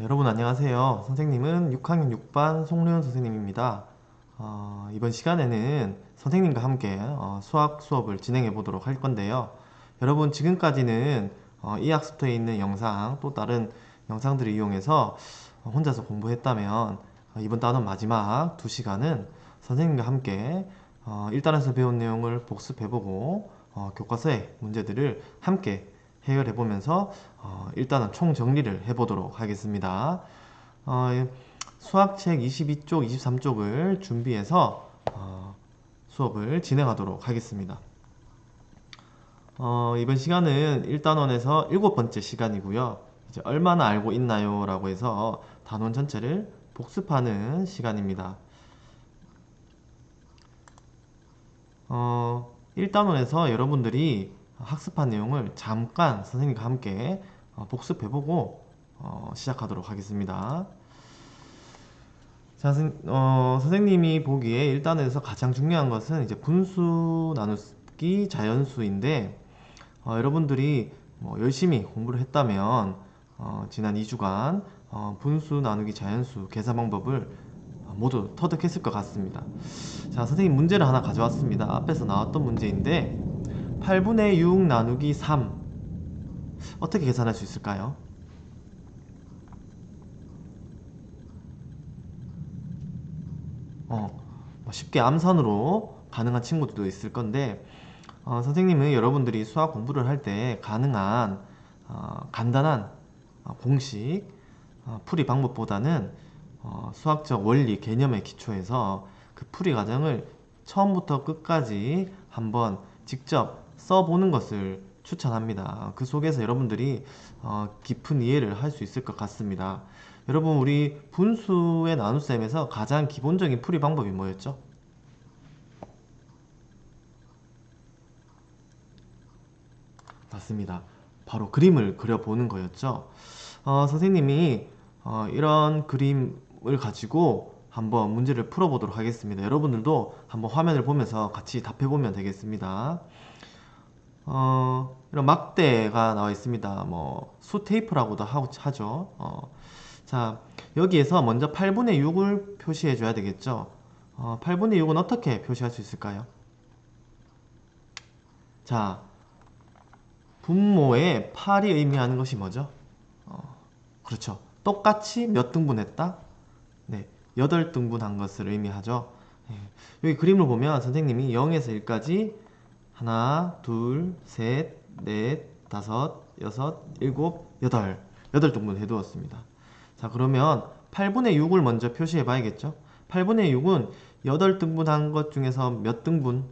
여러분 안녕하세요. 선생님은 6학년 6반 송래현 선생님입니다. 이번 시간에는 선생님과 함께 수학 수업을 진행해 보도록 할 건데요. 여러분 지금까지는 이 학습터에 있는 영상 또 다른 영상들을 이용해서 혼자서 공부했다면 이번 단원 마지막 2시간은 선생님과 함께 1단에서 배운 내용을 복습해보고 교과서의 문제들을 함께 해결해 보면서 일단은 총 정리를 해 보도록 하겠습니다. 수학책 22쪽, 23쪽을 준비해서 수업을 진행하도록 하겠습니다. 이번 시간은 1단원에서 7번째 시간이고요. 이제 얼마나 알고 있나요? 라고 해서 단원 전체를 복습하는 시간입니다. 1단원에서 여러분들이 학습한 내용을 잠깐 선생님과 함께 복습해보고 시작하도록 하겠습니다. 자, 선생님이 보기에 1단원에서 가장 중요한 것은 이제 분수 나누기 자연수인데 여러분들이 열심히 공부를 했다면 지난 2주간 분수 나누기 자연수 계산 방법을 모두 터득했을 것 같습니다. 자, 선생님 문제를 하나 가져왔습니다. 앞에서 나왔던 문제인데 8분의 6 나누기 3 어떻게 계산할 수 있을까요? 쉽게 암산으로 가능한 친구들도 있을 건데 선생님은 여러분들이 수학 공부를 할 때 가능한 간단한 공식 풀이 방법보다는 수학적 원리 개념에 기초해서 그 풀이 과정을 처음부터 끝까지 한번 직접 써보는 것을 추천합니다. 그 속에서 여러분들이 깊은 이해를 할 수 있을 것 같습니다. 여러분 우리 분수의 나눗셈에서 가장 기본적인 풀이 방법이 뭐였죠? 맞습니다. 바로 그림을 그려보는 거였죠. 선생님이 이런 그림을 가지고 한번 문제를 풀어보도록 하겠습니다. 여러분들도 한번 화면을 보면서 같이 답해보면 되겠습니다. 이런 막대가 나와 있습니다. 뭐 수테이프라고도 하죠. 자, 여기에서 먼저 8분의 6을 표시해 줘야 되겠죠. 8분의 6은 어떻게 표시할 수 있을까요? 자, 분모의 8이 의미하는 것이 뭐죠? 그렇죠. 똑같이 몇 등분했다? 네, 8등분한 것을 의미하죠. 네, 여기 그림을 보면 선생님이 0에서 1까지 하나, 둘, 셋, 넷, 다섯, 여섯, 일곱, 여덟 8등분 해두었습니다. 자, 그러면 8분의 6을 먼저 표시해 봐야겠죠? 8분의 6은 8등분한 것 중에서 몇 등분?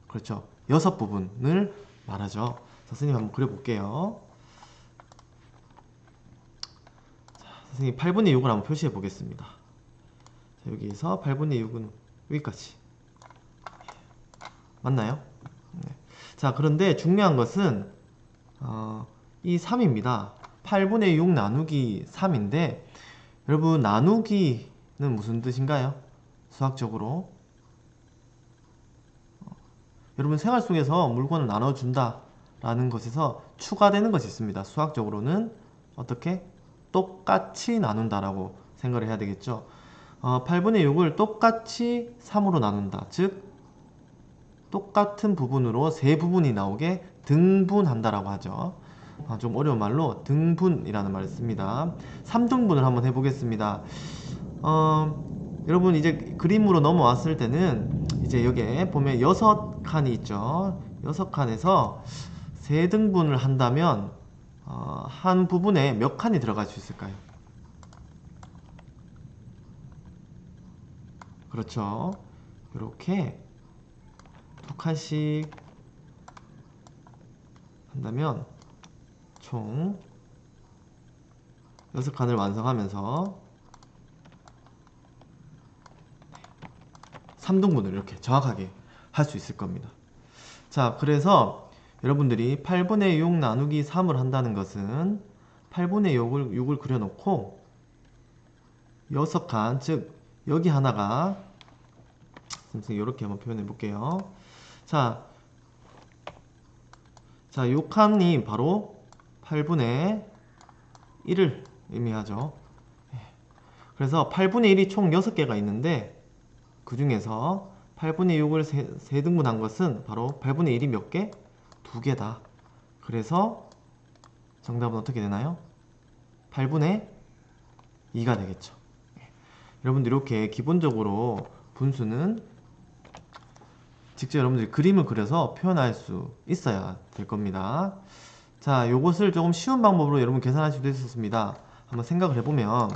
그렇죠. 6부분을 말하죠. 선생님 한번 그려볼게요. 선생님 8분의 6을 한번 표시해 보겠습니다. 자, 여기에서 8분의 6은 여기까지 맞나요? 네. 자, 그런데 중요한 것은 이 3입니다. 8분의 6 나누기 3인데 여러분 나누기는 무슨 뜻인가요? 수학적으로 여러분 생활 속에서 물건을 나눠준다 라는 것에서 추가되는 것이 있습니다. 수학적으로는 어떻게? 똑같이 나눈다라고 생각을 해야 되겠죠. 8분의 6을 똑같이 3으로 나눈다. 즉 똑같은 부분으로 세 부분이 나오게 등분한다라고 하죠. 좀 어려운 말로 등분이라는 말을 씁니다. 3등분을 한번 해보겠습니다. 여러분 이제 그림으로 넘어왔을 때는 이제 여기에 보면 6칸이 있죠. 6칸에서 3등분을 한다면 한 부분에 몇 칸이 들어갈 수 있을까요? 그렇죠. 이렇게 2칸씩 한다면 총 6칸을 완성하면서 3등분을 이렇게 정확하게 할 수 있을 겁니다. 자, 그래서 여러분들이 8분의 6 나누기 3을 한다는 것은 8분의 6을 그려놓고 6칸, 즉 여기 하나가 이렇게 한번 표현해 볼게요. 자, 6칸이 바로 8분의 1을 의미하죠. 그래서 8분의 1이 총 6개가 있는데 그 중에서 8분의 6을 세등분한 것은 바로 8분의 1이 몇 개? 2개다. 그래서 정답은 어떻게 되나요? 8분의 2가 되겠죠. 여러분들 이렇게 기본적으로 분수는 직접 여러분들이 그림을 그려서 표현할 수 있어야 될 겁니다. 자, 요것을 조금 쉬운 방법으로 여러분 계산할 수도 있었습니다. 한번 생각을 해보면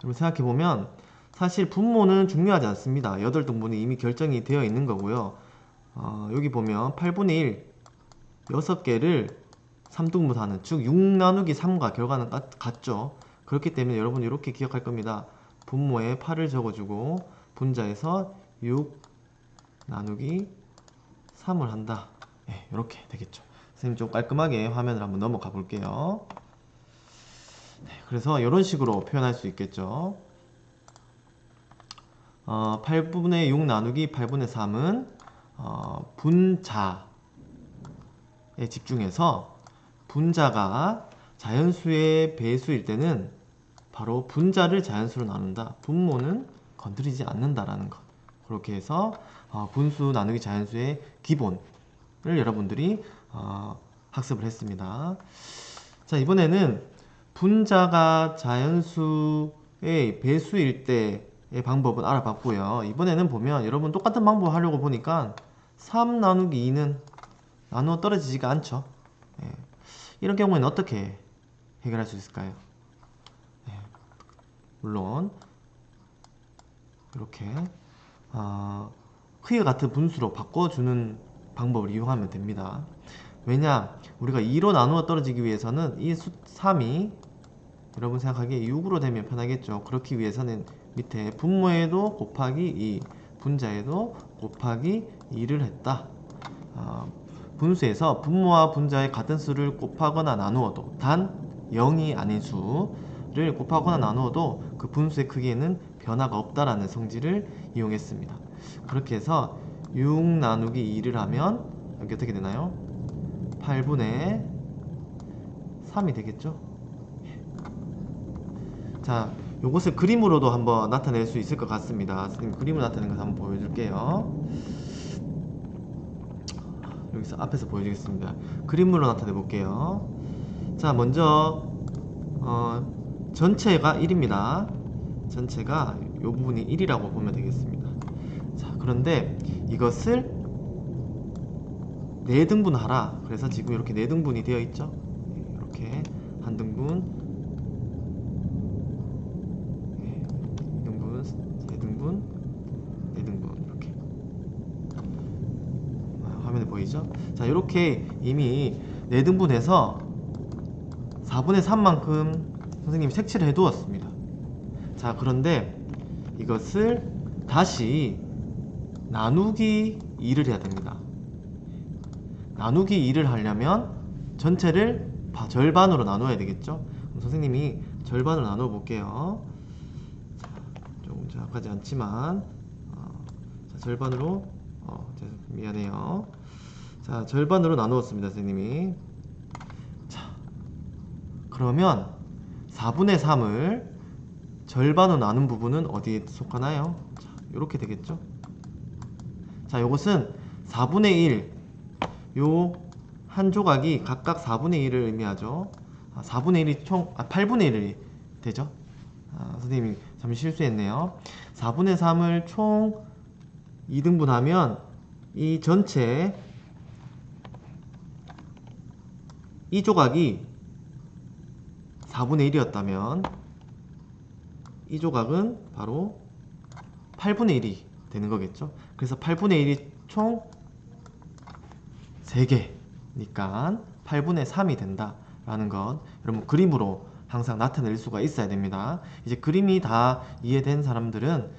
여러분 생각해보면 사실 분모는 중요하지 않습니다. 8등분이 이미 결정이 되어 있는 거고요. 여기 보면 8분의 1 6개를 3등분하는 즉 6 나누기 3과 결과는 같죠. 그렇기 때문에 여러분 이렇게 기억할 겁니다. 분모에 8을 적어주고 분자에서 6 나누기 3을 한다. 네, 이렇게 되겠죠. 선생님 좀 깔끔하게 화면을 한번 넘어가 볼게요. 네, 그래서 이런 식으로 표현할 수 있겠죠. 8분의 6 나누기 8분의 3은 분자에 집중해서 분자가 자연수의 배수일 때는 바로 분자를 자연수로 나눈다. 분모는 건드리지 않는다라는 것. 그렇게 해서 분수 나누기 자연수의 기본을 여러분들이 학습을 했습니다. 자, 이번에는 분자가 자연수의 배수일 때의 방법은 알아봤고요. 이번에는 보면 여러분 똑같은 방법 하려고 보니까 3 나누기 2는 나누어 떨어지지가 않죠. 예. 이런 경우에는 어떻게 해결할 수 있을까요? 예. 물론 이렇게 크기가 같은 분수로 바꿔주는 방법을 이용하면 됩니다. 왜냐? 우리가 2로 나누어 떨어지기 위해서는 이 3이 여러분 생각하기에 6으로 되면 편하겠죠. 그렇기 위해서는 밑에 분모에도 곱하기 2, 분자에도 곱하기 2를 했다. 분수에서 분모와 분자의 같은 수를 곱하거나 나누어도 단 0이 아닌 수를 곱하거나 나누어도 그 분수의 크기에는 변화가 없다라는 성질을 이용했습니다. 그렇게 해서 6 나누기 2를 하면 여기 어떻게 되나요? 8분의 3이 되겠죠? 자, 요것을 그림으로도 한번 나타낼 수 있을 것 같습니다. 선생님 그림으로 나타내는 것을 한번 보여줄게요. 여기서 앞에서 보여주겠습니다. 그림으로 나타내 볼게요. 자, 먼저 전체가 1입니다. 전체가 이 부분이 1이라고 보면 되겠습니다. 자, 그런데 이것을 4등분하라. 그래서 지금 이렇게 4등분이 되어 있죠. 이렇게 한 등분, 2등분, 3등분, 4등분 이렇게 화면에 보이죠? 자, 이렇게 이미 4등분해서 4분의 3만큼 선생님이 색칠을 해두었습니다. 자, 그런데 이것을 다시 나누기 2를 해야 됩니다. 나누기 2를 하려면 전체를 절반으로 나눠야 되겠죠? 그럼 선생님이 절반으로 나눠 볼게요. 자, 조금 정확하지 않지만 자, 절반으로 미안해요. 자, 절반으로 나누었습니다. 선생님이. 자, 그러면 4분의 3을 절반으로 나눈 부분은 어디에 속하나요? 자, 이렇게 되겠죠? 자, 요것은 4분의 1, 요 한 조각이 각각 4분의 1을 의미하죠. 4분의 1이 총, 8분의 1이 되죠. 선생님이 잠시 실수했네요. 4분의 3을 총 2등분하면 이 전체 이 조각이 4분의 1이었다면 이 조각은 바로 8분의 1이 되는 거겠죠. 그래서 8분의 1이 총 3개니까 8분의 3이 된다라는 것 여러분 그림으로 항상 나타낼 수가 있어야 됩니다. 이제 그림이 다 이해된 사람들은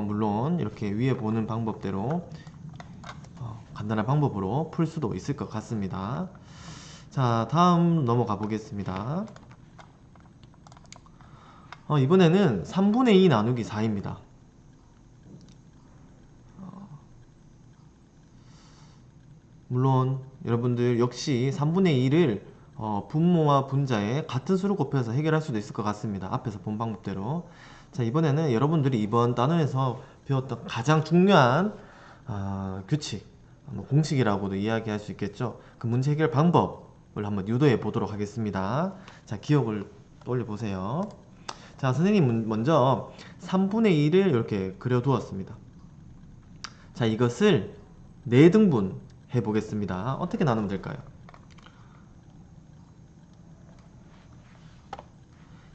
물론 이렇게 위에 보는 방법대로 간단한 방법으로 풀 수도 있을 것 같습니다. 자, 다음 넘어가 보겠습니다. 이번에는 3분의 2 나누기 4입니다. 물론 여러분들 역시 3분의 2를 분모와 분자에 같은 수를 곱해서 해결할 수도 있을 것 같습니다. 앞에서 본 방법대로. 자, 이번에는 여러분들이 이번 단원에서 배웠던 가장 중요한 규칙, 공식이라고도 이야기할 수 있겠죠. 그 문제 해결 방법을 한번 유도해 보도록 하겠습니다. 자, 기억을 떠올려 보세요. 자, 선생님 먼저 3분의 2를 이렇게 그려 두었습니다. 자, 이것을 4등분 해 보겠습니다. 어떻게 나누면 될까요?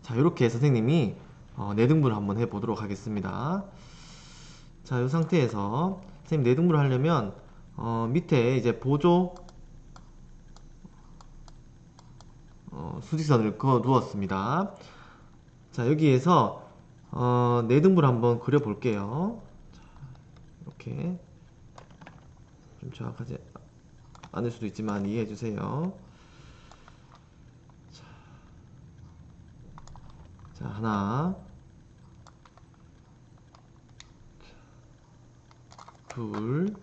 자, 이렇게 선생님이 4등분을 한번 해 보도록 하겠습니다. 자, 이 상태에서 선생님 4등분을 하려면 밑에 이제 보조 수직선을 그어 두었습니다. 자, 여기에서 4등분 한번 그려 볼게요. 이렇게 좀 정확하지 않을 수도 있지만 이해해 주세요. 자, 하나, 둘,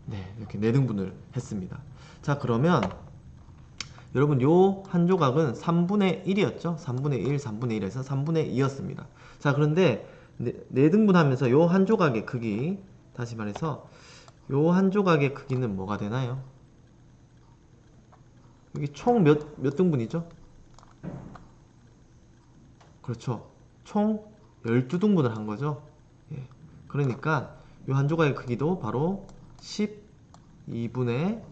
네, 이렇게 4등분을 했습니다. 자, 그러면 여러분 요 한 조각은 3분의 1이었죠? 3분의 1, 3분의 1에서 3분의 2였습니다. 자, 그런데 4등분 하면서 요 한 조각의 크기, 다시 말해서 요 한 조각의 크기는 뭐가 되나요? 여기 총 몇 등분이죠? 그렇죠. 총 12등분을 한 거죠. 예. 그러니까 요 한 조각의 크기도 바로 12분의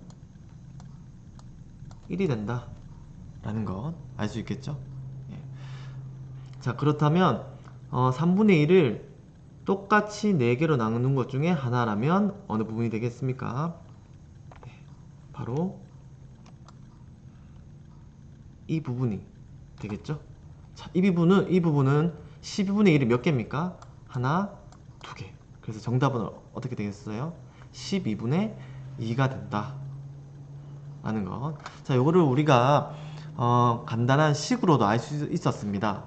1이 된다 라는 것 알 수 있겠죠. 예. 자, 그렇다면 3분의 1을 똑같이 4개로 나누는 것 중에 하나라면 어느 부분이 되겠습니까? 네, 바로 이 부분이 되겠죠. 자, 이 부분은 12분의 1이 몇 개입니까? 하나, 두 개. 그래서 정답은 어떻게 되겠어요? 12분의 2가 된다 라는 것. 자, 요거를 우리가 간단한 식으로도 알 수 있었습니다.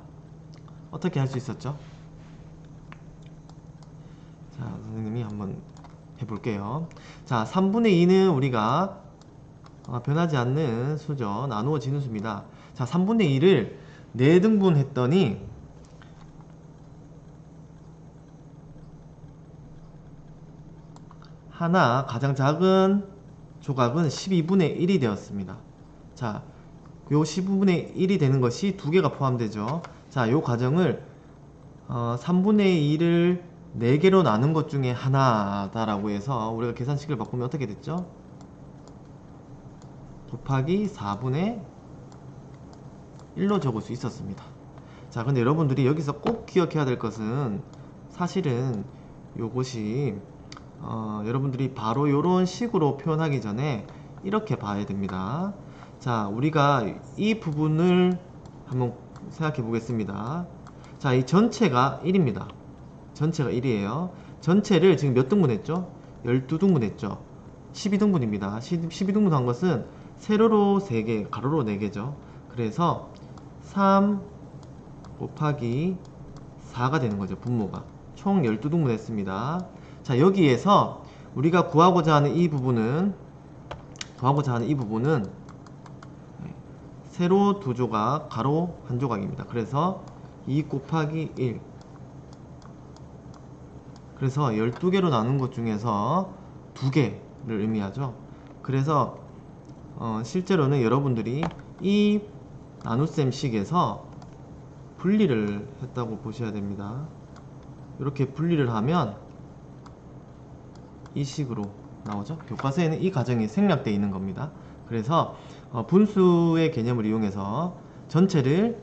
어떻게 할 수 있었죠? 자, 선생님이 한번 해볼게요. 자, 3분의 2는 우리가 변하지 않는 수죠. 나누어지는 수입니다. 자, 3분의 2를 4등분 했더니 하나 가장 작은 조각은 12분의 1이 되었습니다. 자, 요 12분의 1이 되는 것이 2개가 포함되죠. 자, 요 과정을 3분의 2를 4개로 나눈 것 중에 하나다라고 해서 우리가 계산식을 바꾸면 어떻게 됐죠? 곱하기 4분의 1로 적을 수 있었습니다. 자, 근데 여러분들이 여기서 꼭 기억해야 될 것은 사실은 요것이 여러분들이 바로 이런 식으로 표현하기 전에 이렇게 봐야 됩니다. 자, 우리가 이 부분을 한번 생각해 보겠습니다. 자, 이 전체가 1입니다. 전체가 1이에요. 전체를 지금 몇 등분 했죠? 12등분 했죠? 12등분입니다. 12등분 한 것은 세로로 3개, 가로로 4개죠. 그래서 3 곱하기 4가 되는 거죠. 분모가. 총 12등분 했습니다. 자, 여기에서 우리가 구하고자 하는 이 부분은 세로 2조각, 가로 1조각입니다. 그래서 2 곱하기 1. 그래서 12개로 나눈 것 중에서 2개를 의미하죠. 그래서 실제로는 여러분들이 이 나눗셈 식에서 분리를 했다고 보셔야 됩니다. 이렇게 분리를 하면 이 식으로 나오죠. 교과서에는 이 과정이 생략되어 있는 겁니다. 그래서 분수의 개념을 이용해서 전체를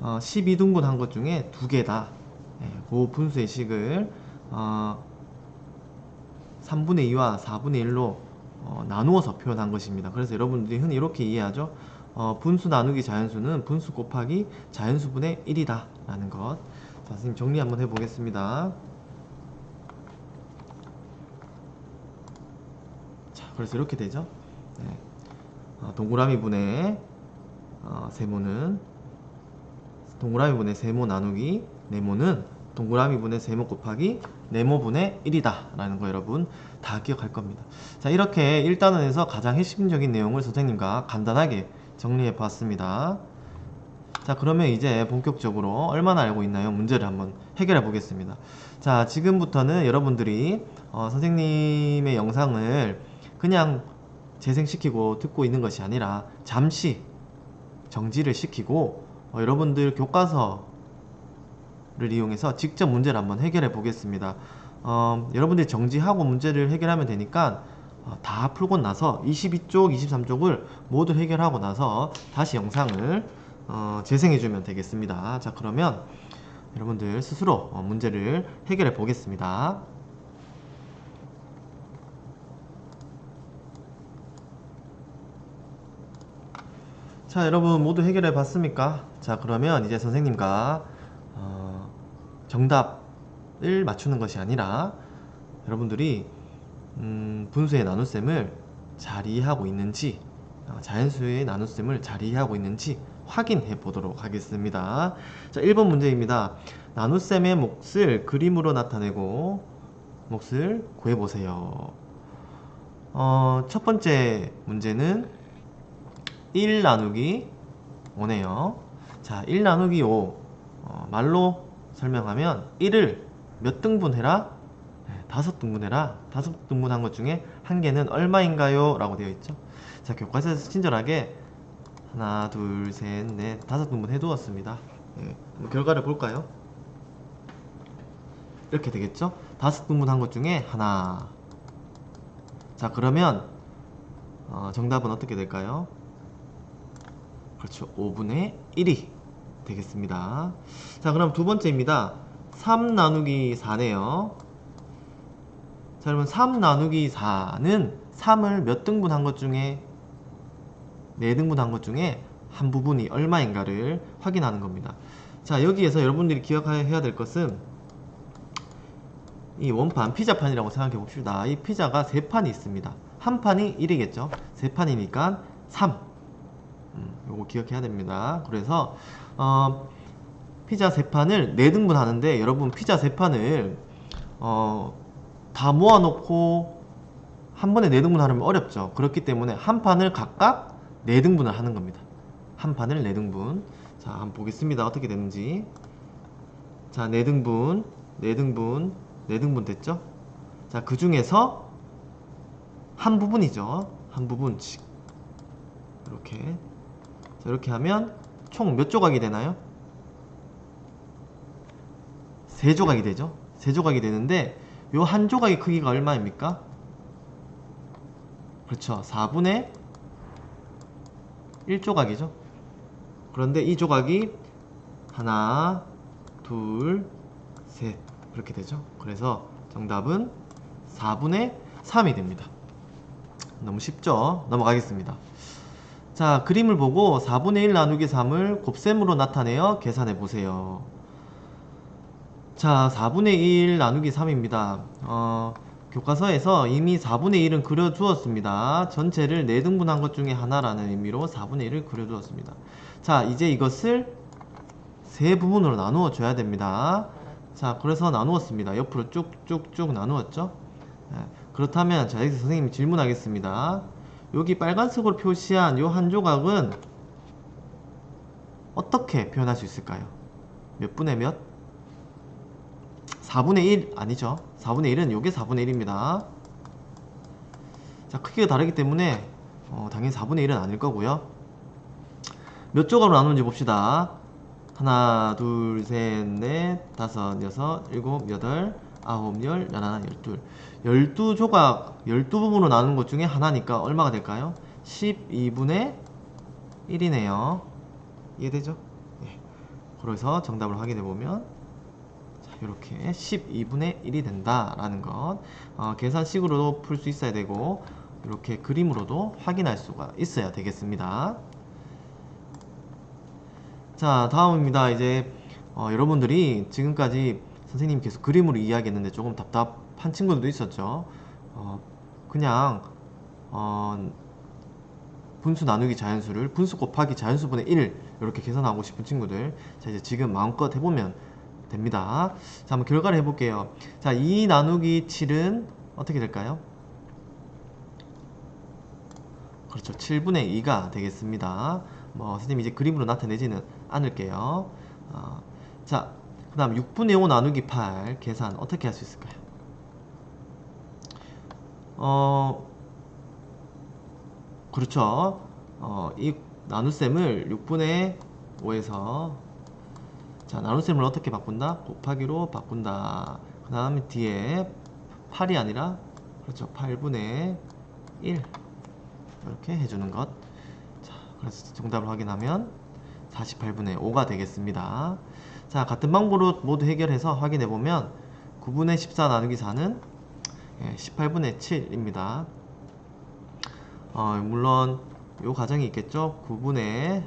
12등분 한 것 중에 2개다. 그 분수의 식을 3분의 2와 4분의 1로 나누어서 표현한 것입니다. 그래서 여러분들이 흔히 이렇게 이해하죠. 분수 나누기 자연수는 분수 곱하기 자연수분의 1이다 라는 것. 자, 선생님 정리 한번 해보겠습니다. 자, 그래서 이렇게 되죠. 네. 동그라미 분의 세모는 동그라미 분의 세모 나누기 네모는 동그라미 분의 세모 곱하기 네모 분의 1이다 라는 거 여러분 다 기억할 겁니다. 자, 이렇게 1단원에서 가장 핵심적인 내용을 선생님과 간단하게 정리해 보았습니다. 자, 그러면 이제 본격적으로 얼마나 알고 있나요? 문제를 한번 해결해 보겠습니다. 자, 지금부터는 여러분들이 선생님의 영상을 그냥 재생시키고 듣고 있는 것이 아니라 잠시 정지를 시키고 여러분들 교과서를 이용해서 직접 문제를 한번 해결해 보겠습니다. 여러분들이 정지하고 문제를 해결하면 되니까 다 풀고 나서 22쪽, 23쪽을 모두 해결하고 나서 다시 영상을 재생해 주면 되겠습니다. 자, 그러면 여러분들 스스로 문제를 해결해 보겠습니다. 자, 여러분 모두 해결해 봤습니까? 자, 그러면 이제 선생님과 정답을 맞추는 것이 아니라 여러분들이 분수의 나눗셈을 잘 이해하고 있는지 자연수의 나눗셈을 잘 이해하고 있는지 확인해 보도록 하겠습니다. 자, 1번 문제입니다. 나눗셈의 몫을 그림으로 나타내고 몫을 구해보세요. 첫 번째 문제는 1 나누기 5네요. 자, 1 나누기 5 말로 설명하면 1을 몇 등분해라? 5등분해라. 5등분한 것 중에 한 개는 얼마인가요? 라고 되어 있죠. 자, 교과서에서 친절하게 하나, 둘, 셋, 넷, 5등분 해두었습니다. 한번 결과를 볼까요? 이렇게 되겠죠? 5등분한 것 중에 하나. 자, 그러면 정답은 어떻게 될까요? 그렇죠. 5분의 1이 되겠습니다. 자, 그럼 두 번째입니다. 3 나누기 4네요. 자, 그러면 3 나누기 4는 3을 몇 등분한 것 중에 4등분한 것 중에 한 부분이 얼마인가를 확인하는 겁니다. 자, 여기에서 여러분들이 기억해야 될 것은 이 원판, 피자판이라고 생각해 봅시다. 이 피자가 3판이 있습니다. 한 판이 1이겠죠. 3판이니까 3. 요거 기억해야 됩니다. 그래서 피자 3판을 4등분 하는데 여러분 피자 3판을 다 모아놓고 한 번에 4등분 하려면 어렵죠. 그렇기 때문에 한 판을 각각 4등분을 하는 겁니다. 한 판을 4등분. 자, 한번 보겠습니다. 어떻게 되는지. 자, 4등분, 4등분, 4등분 됐죠? 자, 그 중에서 한 부분이죠. 한 부분씩. 이렇게. 자, 이렇게 하면 총 몇 조각이 되나요? 3조각이 되죠. 3조각이 되는데 요 한 조각의 크기가 얼마입니까? 그렇죠. 4분의 1조각이죠. 그런데 이 조각이 하나, 둘, 셋 그렇게 되죠. 그래서 정답은 4분의 3이 됩니다. 너무 쉽죠? 넘어가겠습니다. 자, 그림을 보고 4분의 1 나누기 3을 곱셈으로 나타내어 계산해 보세요. 자, 4분의 1 나누기 3입니다. 교과서에서 이미 4분의 1은 그려주었습니다. 전체를 4등분한 것 중에 하나라는 의미로 4분의 1을 그려주었습니다. 자, 이제 이것을 세 부분으로 나누어 줘야 됩니다. 자, 그래서 나누었습니다. 옆으로 쭉쭉쭉 나누었죠. 그렇다면 자, 여기서 선생님이 질문하겠습니다. 여기 빨간색으로 표시한 요 한 조각은 어떻게 표현할 수 있을까요? 몇 분의 몇? 4분의 1 아니죠. 4분의 1은 요게 4분의 1입니다. 자, 크기가 다르기 때문에 당연히 4분의 1은 아닐 거고요. 몇 조각으로 나누는지 봅시다. 하나, 둘, 셋, 넷, 다섯, 여섯, 일곱, 여덟, 아홉, 열, 열하나, 열둘. 12조각, 12부분으로 나누는 것 중에 하나니까 얼마가 될까요? 12분의 1이네요. 이해되죠? 네. 그래서 정답을 확인해보면 이렇게 12분의 1이 된다라는 것 계산식으로도 풀 수 있어야 되고 이렇게 그림으로도 확인할 수가 있어야 되겠습니다. 자, 다음입니다. 이제 여러분들이 지금까지 선생님이 계속 그림으로 이야기했는데 조금 답답한 친구들도 있었죠. 그냥 분수 나누기 자연수를 분수 곱하기 자연수분의 1 이렇게 계산하고 싶은 친구들, 자, 이제 지금 마음껏 해보면 됩니다. 자, 한번 결과를 해볼게요. 자, 2 나누기 7은 어떻게 될까요? 그렇죠. 7분의 2가 되겠습니다. 뭐 선생님이 이제 그림으로 나타내지는 않을게요. 자, 그 다음 6분의 5 나누기 8 계산 어떻게 할 수 있을까요? 그렇죠. 이 나눗셈을 6분의 5에서 자, 나눗셈을 어떻게 바꾼다? 곱하기로 바꾼다. 그 다음에 뒤에 8이 아니라 그렇죠. 8분의 1 이렇게 해주는 것. 자, 그래서 정답을 확인하면 48분의 5가 되겠습니다. 자, 같은 방법으로 모두 해결해서 확인해보면 9분의 14 나누기 4는 18분의 7입니다. 물론 요 가정이 있겠죠. 9분의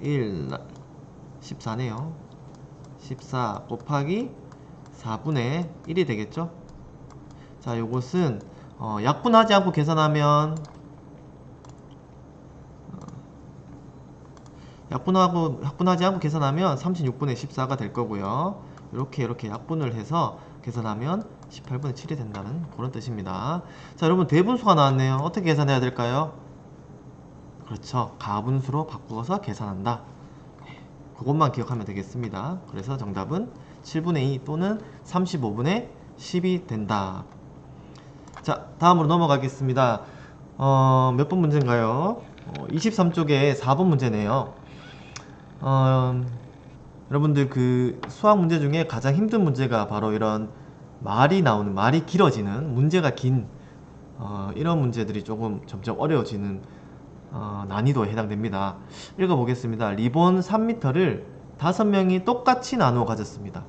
1 14네요 14 곱하기 4분의 1이 되겠죠. 자, 요것은 약분하지 않고 계산하면 약분하지 않고 계산하면 36분의 14가 될 거고요. 이렇게 약분을 해서 계산하면 18분의 7이 된다는 그런 뜻입니다. 자, 여러분 대분수가 나왔네요. 어떻게 계산해야 될까요? 그렇죠. 가분수로 바꾸어서 계산한다. 그것만 기억하면 되겠습니다. 그래서 정답은 7분의 2 또는 35분의 10이 된다. 자, 다음으로 넘어가겠습니다. 몇 번 문제인가요? 23쪽에 4번 문제네요. 여러분들 그 수학 문제 중에 가장 힘든 문제가 바로 이런 말이 나오는, 말이 길어지는, 문제가 긴 이런 문제들이 조금 점점 어려워지는 난이도에 해당됩니다. 읽어보겠습니다. 리본 3m를 5명이 똑같이 나누어 가졌습니다.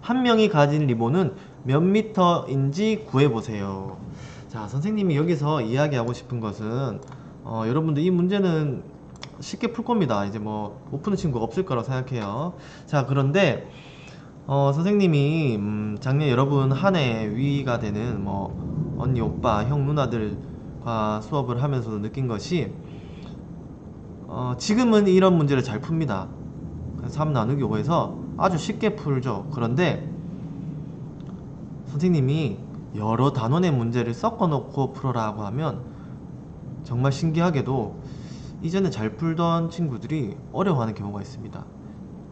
한 명이 가진 리본은 몇 미터인지 구해보세요. 자, 선생님이 여기서 이야기하고 싶은 것은 여러분들 이 문제는 쉽게 풀 겁니다. 이제 뭐 못 푸는 친구가 없을 거라고 생각해요. 자, 그런데 선생님이 작년 여러분 한 해 위가 되는 뭐 언니, 오빠, 형, 누나들과 수업을 하면서도 느낀 것이 지금은 이런 문제를 잘 풉니다. 3 나누기 5에서 아주 쉽게 풀죠. 그런데 선생님이 여러 단원의 문제를 섞어 놓고 풀어라고 하면 정말 신기하게도 이전에 잘 풀던 친구들이 어려워하는 경우가 있습니다.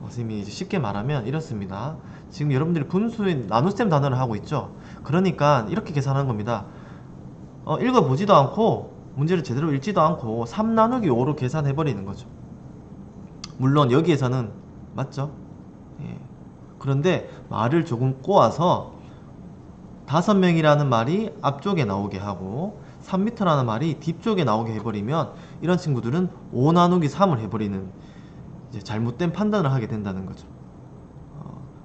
선생님이 이제 쉽게 말하면 이렇습니다. 지금 여러분들이 분수인 나눗셈 단어를 하고 있죠. 그러니까 이렇게 계산하는 겁니다. 읽어보지도 않고 문제를 제대로 읽지도 않고 3 나누기 5로 계산해버리는 거죠. 물론 여기에서는 맞죠? 예. 그런데 말을 조금 꼬아서 5명이라는 말이 앞쪽에 나오게 하고 3m라는 말이 뒤쪽에 나오게 해버리면 이런 친구들은 5 나누기 3을 해버리는 이제 잘못된 판단을 하게 된다는 거죠.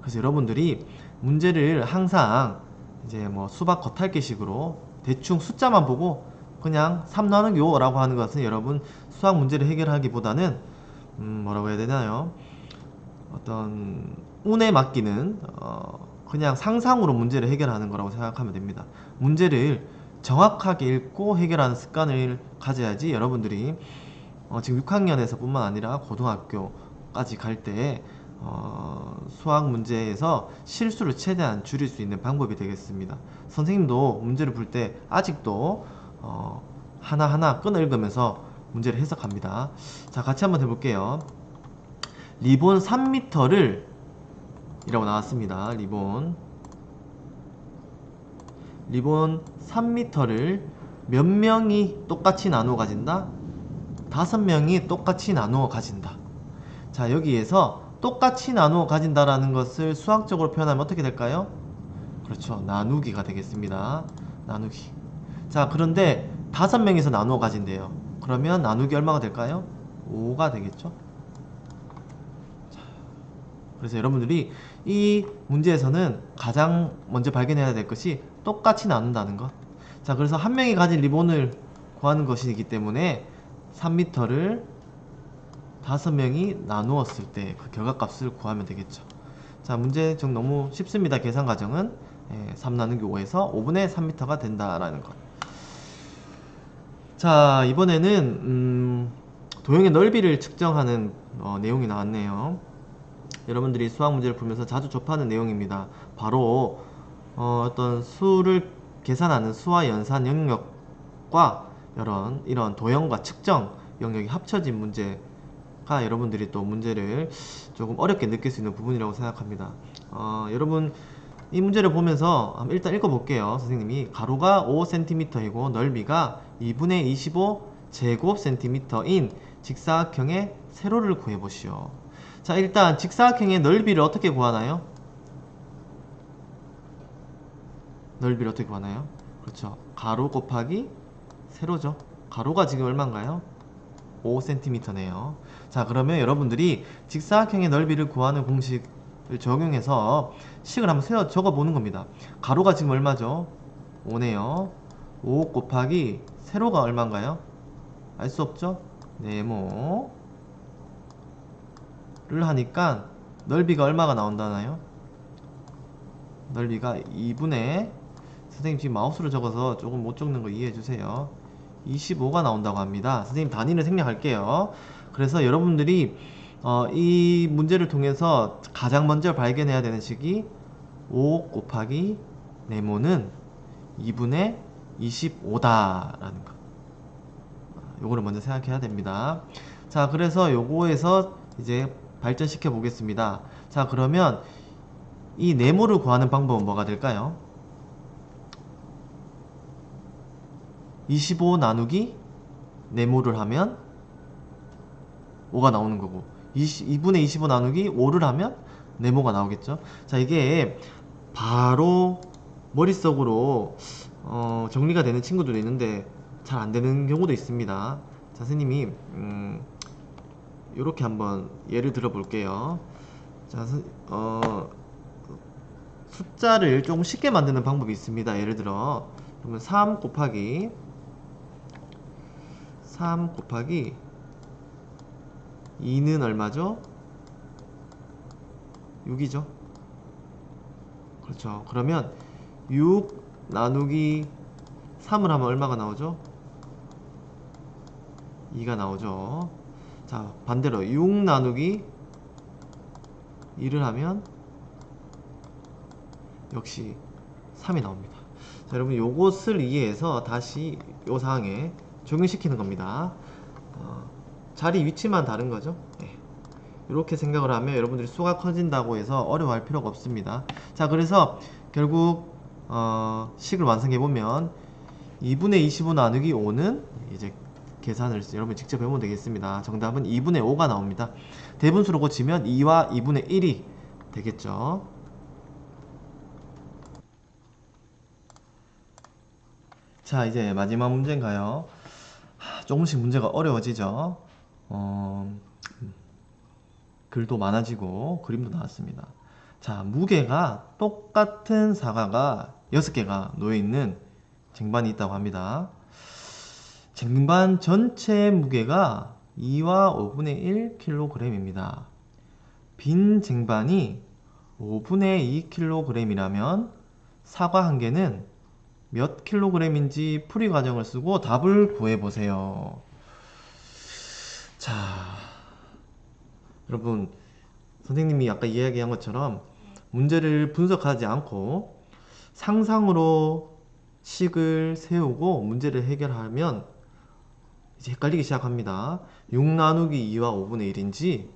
그래서 여러분들이 문제를 항상 이제 뭐 수박 겉핥기식으로 대충 숫자만 보고 그냥 3 나누기 5라고 하는 것은 여러분 수학 문제를 해결하기보다는 뭐라고 해야 되나요? 어떤 운에 맡기는 그냥 상상으로 문제를 해결하는 거라고 생각하면 됩니다. 문제를 정확하게 읽고 해결하는 습관을 가져야지 여러분들이 지금 6학년에서 뿐만 아니라 고등학교까지 갈 때 수학 문제에서 실수를 최대한 줄일 수 있는 방법이 되겠습니다. 선생님도 문제를 풀 때 아직도 하나하나 끊어 읽으면서 문제를 해석합니다. 자, 같이 한번 해볼게요. 리본 3m를 이라고 나왔습니다. 리본 3m를 몇 명이 똑같이 나누어 가진다? 5명이 똑같이 나누어 가진다. 자, 여기에서 똑같이 나누어 가진다라는 것을 수학적으로 표현하면 어떻게 될까요? 그렇죠. 나누기가 되겠습니다. 나누기. 자, 그런데 5명이서 나누어 가진대요. 그러면 나누기 얼마가 될까요? 5가 되겠죠? 자, 그래서 여러분들이 이 문제에서는 가장 먼저 발견해야 될 것이 똑같이 나눈다는 것. 자, 그래서 한 명이 가진 리본을 구하는 것이기 때문에 3m를 5명이 나누었을 때 그 결과값을 구하면 되겠죠. 자, 문제 좀 너무 쉽습니다. 계산 과정은 3 나누기 5에서 5분의 3m가 된다라는 것. 자, 이번에는 도형의 넓이를 측정하는 내용이 나왔네요. 여러분들이 수학 문제를 풀면서 자주 접하는 내용입니다. 바로 어떤 수를 계산하는 수와 연산 영역과 이런 도형과 측정 영역이 합쳐진 문제가 여러분들이 또 문제를 조금 어렵게 느낄 수 있는 부분이라고 생각합니다. 여러분 이 문제를 보면서 일단 읽어볼게요. 선생님이 가로가 5cm이고 넓이가 2분의 25 제곱센티미터인 직사각형의 세로를 구해보시오. 자, 일단 직사각형의 넓이를 어떻게 구하나요? 넓이를 어떻게 구하나요? 그렇죠. 가로 곱하기 세로죠. 가로가 지금 얼마인가요? 5cm네요. 자, 그러면 여러분들이 직사각형의 넓이를 구하는 공식을 적용해서 식을 한번 적어 보는 겁니다. 가로가 지금 얼마죠? 5네요. 5 곱하기 세로가 얼마인가요? 알 수 없죠? 네모를 하니까 넓이가 얼마가 나온다나요? 넓이가 2분의 선생님 지금 마우스로 적어서 조금 못 적는 거 이해해 주세요. 25가 나온다고 합니다. 선생님 단위를 생략할게요. 그래서 여러분들이 이 문제를 통해서 가장 먼저 발견해야 되는 식이 5 곱하기 네모는 2분의 25다라는 거. 요거를 먼저 생각해야 됩니다. 자, 그래서 요거에서 이제 발전시켜 보겠습니다. 자, 그러면 이 네모를 구하는 방법은 뭐가 될까요? 25 나누기 네모를 하면 5가 나오는 거고 2분의 25 나누기 5를 하면 네모가 나오겠죠. 자, 이게 바로 머릿속으로 정리가 되는 친구들도 있는데 잘 안되는 경우도 있습니다. 자, 선생님이 이렇게 한번 예를 들어 볼게요. 자, 숫자를 조금 쉽게 만드는 방법이 있습니다. 예를 들어 그러면 3 곱하기 2는 얼마죠? 6이죠. 그렇죠. 그러면 6 나누기 3을 하면 얼마가 나오죠? 2가 나오죠. 자, 반대로 6 나누기 2를 하면 역시 3이 나옵니다. 자, 여러분 요것을 이해해서 다시 요 상황에 적용시키는 겁니다. 자리 위치만 다른 거죠. 네. 이렇게 생각을 하면 여러분들이 수가 커진다고 해서 어려워할 필요가 없습니다. 자, 그래서 결국 식을 완성해 보면 2분의 25 나누기 5는 이제 계산을 여러분 직접 해보면 되겠습니다. 정답은 2분의 5가 나옵니다. 대분수로 고치면 2와 2분의 1이 되겠죠. 자, 이제 마지막 문제인가요? 조금씩 문제가 어려워지죠. 글도 많아지고 그림도 나왔습니다. 자, 무게가 똑같은 사과가 6개가 놓여있는 쟁반이 있다고 합니다. 쟁반 전체의 무게가 2와 5분의 1kg입니다. 빈 쟁반이 5분의 2kg이라면 사과 한 개는 몇 킬로그램인지 풀이 과정을 쓰고 답을 구해보세요. 자, 여러분 선생님이 아까 이야기한 것처럼 문제를 분석하지 않고 상상으로 식을 세우고 문제를 해결하면 이제 헷갈리기 시작합니다. 6 나누기 2와 5분의 1인지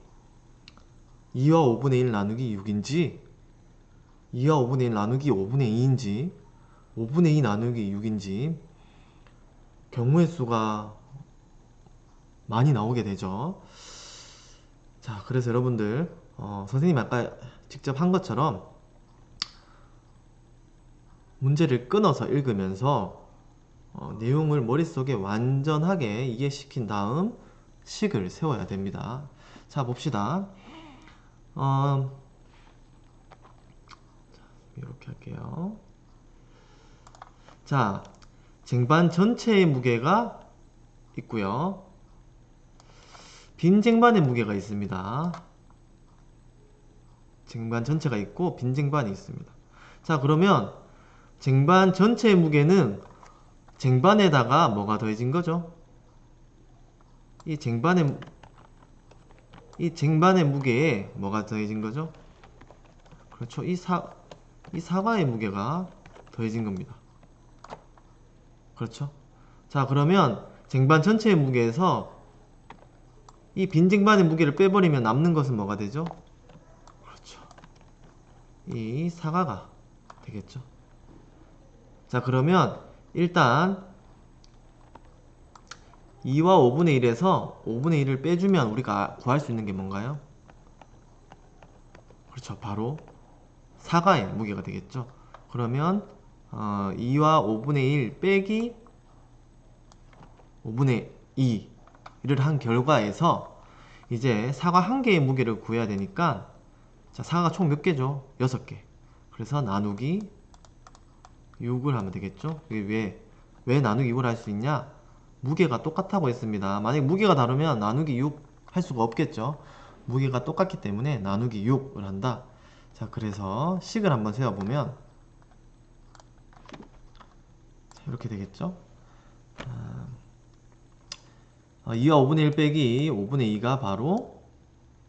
2와 5분의 1 나누기 6인지 2와 5분의 1 나누기 5분의 2인지 5분의 2 나누기 6인지 경우의 수가 많이 나오게 되죠. 자, 그래서 여러분들 선생님이 아까 직접 한 것처럼 문제를 끊어서 읽으면서 내용을 머릿속에 완전하게 이해시킨 다음 식을 세워야 됩니다. 자, 봅시다. 이렇게 할게요. 자, 쟁반 전체의 무게가 있고요. 빈 쟁반의 무게가 있습니다. 쟁반 전체가 있고 빈 쟁반이 있습니다. 자, 그러면 쟁반 전체의 무게는 쟁반에다가 뭐가 더해진 거죠? 이 이 쟁반의 무게에 뭐가 더해진 거죠? 그렇죠. 이 사과의 무게가 더해진 겁니다. 그렇죠. 자, 그러면 쟁반 전체의 무게에서 이 빈 쟁반의 무게를 빼버리면 남는 것은 뭐가 되죠? 그렇죠. 이 사과가 되겠죠. 자, 그러면 일단 2와 5분의 1에서 5분의 1을 빼주면 우리가 구할 수 있는 게 뭔가요? 그렇죠. 바로 사과의 무게가 되겠죠. 그러면 2와 5분의 1 빼기 5분의 2를 한 결과에서 이제 사과 한 개의 무게를 구해야 되니까, 자, 사과가 총 몇 개죠? 6개. 그래서 나누기 6을 하면 되겠죠. 이게 왜 나누기 6을 할 수 있냐? 무게가 똑같다고 했습니다. 만약에 무게가 다르면 나누기 6 할 수가 없겠죠. 무게가 똑같기 때문에 나누기 6을 한다. 자, 그래서 식을 한번 세워보면 이렇게 되겠죠. 2와 5분의 1 빼기 5분의 2가 바로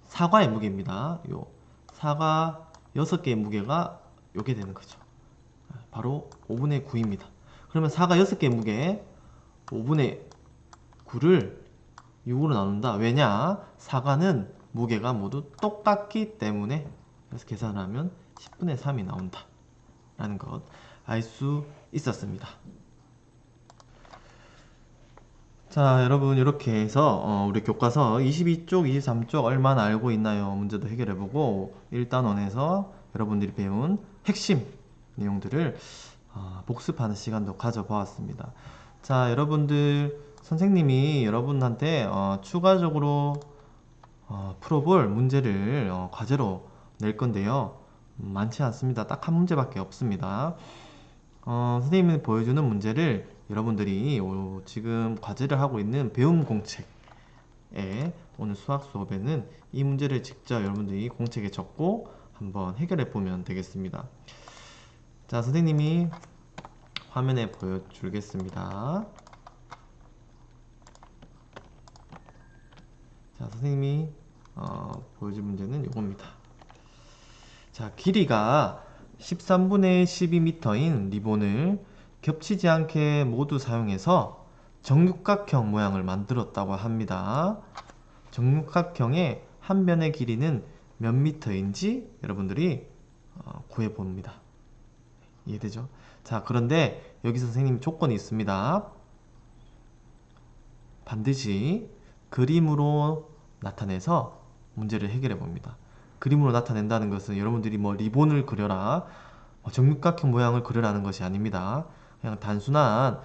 사과의 무게입니다. 요 사과 6개의 무게가 요게 되는 거죠. 바로 5분의 9입니다. 그러면 사과 6개의 무게 5분의 9를 6으로 나눈다. 왜냐? 사과는 무게가 모두 똑같기 때문에. 그래서 계산하면 10분의 3이 나온다 라는 것 알 수 있었습니다. 자, 여러분, 이렇게 해서 우리 교과서 22쪽, 23쪽 얼마나 알고 있나요? 문제도 해결해보고 1단원에서 여러분들이 배운 핵심 내용들을 복습하는 시간도 가져보았습니다. 자, 여러분들, 선생님이 여러분한테 추가적으로 풀어볼 문제를 과제로 낼 건데요. 많지 않습니다. 딱 한 문제밖에 없습니다. 선생님이 보여주는 문제를 여러분들이 지금 과제를 하고 있는 배움 공책에, 오늘 수학 수업에는 이 문제를 직접 여러분들이 공책에 적고 한번 해결해 보면 되겠습니다. 자, 선생님이 화면에 보여주겠습니다. 자, 선생님이 보여줄 문제는 이겁니다. 자, 길이가 13분의 12m인 리본을 겹치지 않게 모두 사용해서 정육각형 모양을 만들었다고 합니다. 정육각형의 한 변의 길이는 몇 미터인지 여러분들이 구해봅니다. 이해되죠? 자, 그런데 여기서 선생님 조건이 있습니다. 반드시 그림으로 나타내서 문제를 해결해 봅니다. 그림으로 나타낸다는 것은 여러분들이 뭐 리본을 그려라, 정육각형 모양을 그려라는 것이 아닙니다. 그냥 단순한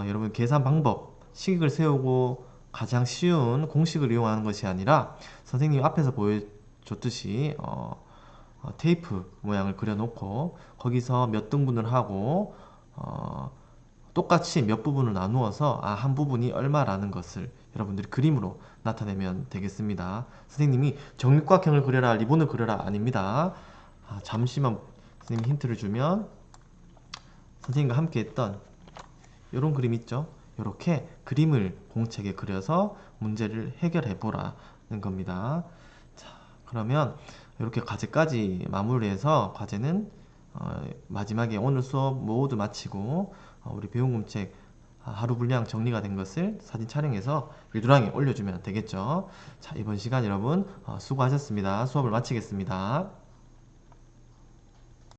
여러분 계산 방법, 식을 세우고 가장 쉬운 공식을 이용하는 것이 아니라 선생님이 앞에서 보여줬듯이 테이프 모양을 그려놓고 거기서 몇 등분을 하고 똑같이 몇 부분을 나누어서 한 부분이 얼마라는 것을 여러분들이 그림으로 나타내면 되겠습니다. 선생님이 정육각형을 그려라, 리본을 그려라 아닙니다. 잠시만 선생님 힌트를 주면, 선생님과 함께 했던 이런 그림 있죠? 이렇게 그림을 공책에 그려서 문제를 해결해 보라는 겁니다. 자, 그러면 이렇게 과제까지 마무리해서 과제는 마지막에 오늘 수업 모두 마치고 우리 배운 공책 하루 분량 정리가 된 것을 사진 촬영해서 리드랑에 올려주면 되겠죠. 자, 이번 시간 여러분 수고하셨습니다. 수업을 마치겠습니다.